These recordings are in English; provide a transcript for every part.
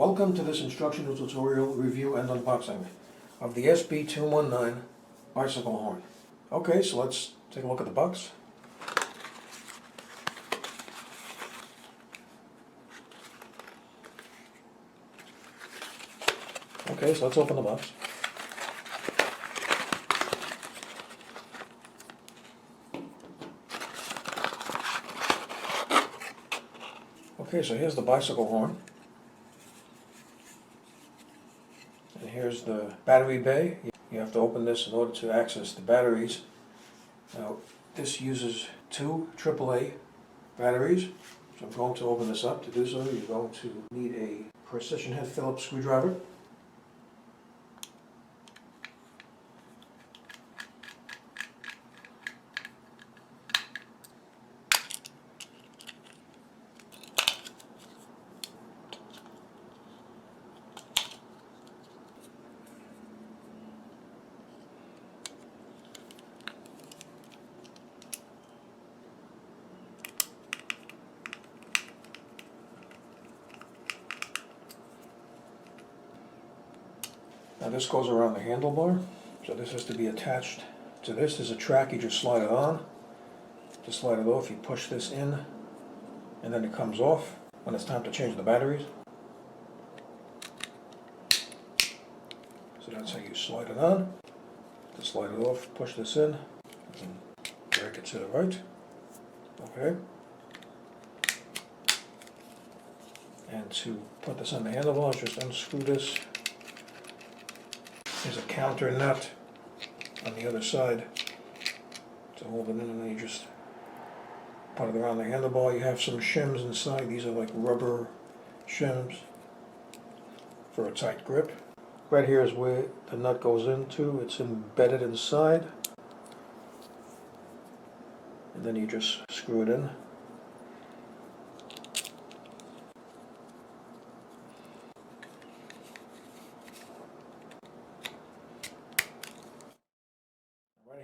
Welcome to this instructional tutorial review and unboxing of the SB-219 bicycle horn. Okay, so let's take a look at the box. Okay, so let's open the box. Okay, so here's the bicycle horn. And here's the battery bay. You have to open this in order to access the batteries. Now, this uses two AAA batteries. So I'm going to open this up. To do so, you're going to need a precision head Phillips screwdriver. Now this goes around the handlebar, so this has to be attached to this. There's a track, you just slide it on. To slide it off, you push this in, and then it comes off when it's time to change the batteries. So that's how you slide it on. To slide it off, push this in, and drag it to the right. Okay. And to put this on the handlebars, just unscrew this. There's a counter nut on the other side to hold it in, and then you just put it around the handlebar. You have some shims inside. These are like rubber shims for a tight grip. Right here is where the nut goes into. It's embedded inside. And then you just screw it in.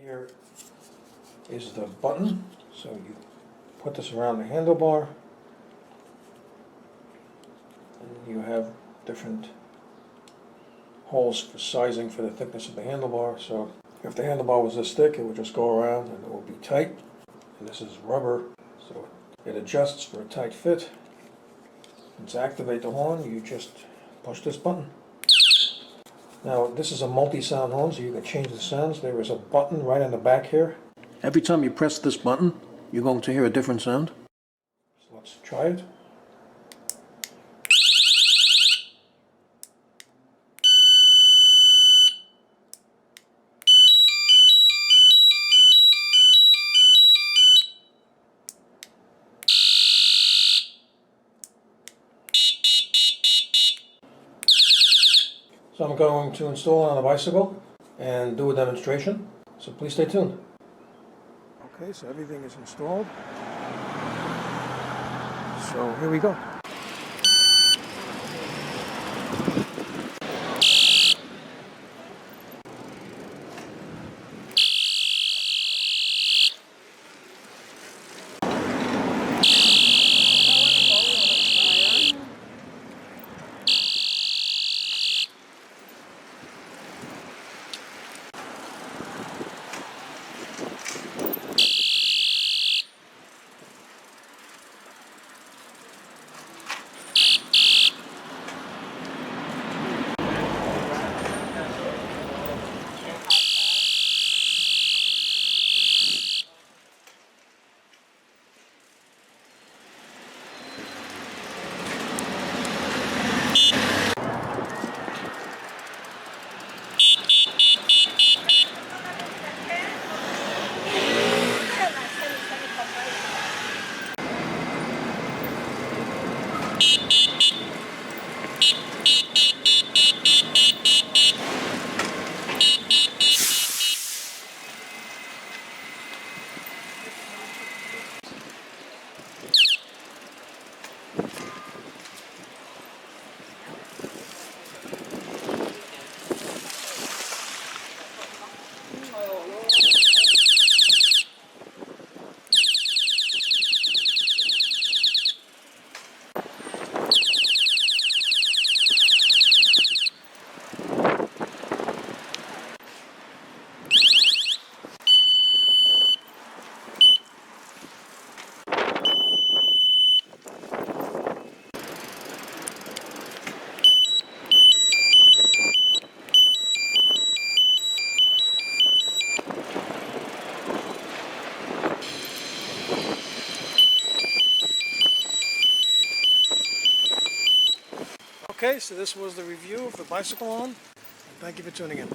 Here is the button, so you put this around the handlebar, and you have different holes for sizing for the thickness of the handlebar. So if the handlebar was this thick, it would just go around and it will be tight, and this is rubber, so it adjusts for a tight fit. And to activate the horn, you just push this button. Now, this is a multi-sound horn, so you can change the sounds. There is a button right in the back here. Every time you press this button, you're going to hear a different sound. So let's try it. So I'm going to install it on a bicycle and do a demonstration, so please stay tuned. Okay, so everything is installed. So here we go. Okay, so this was the review of the bicycle loan. Thank you for tuning in.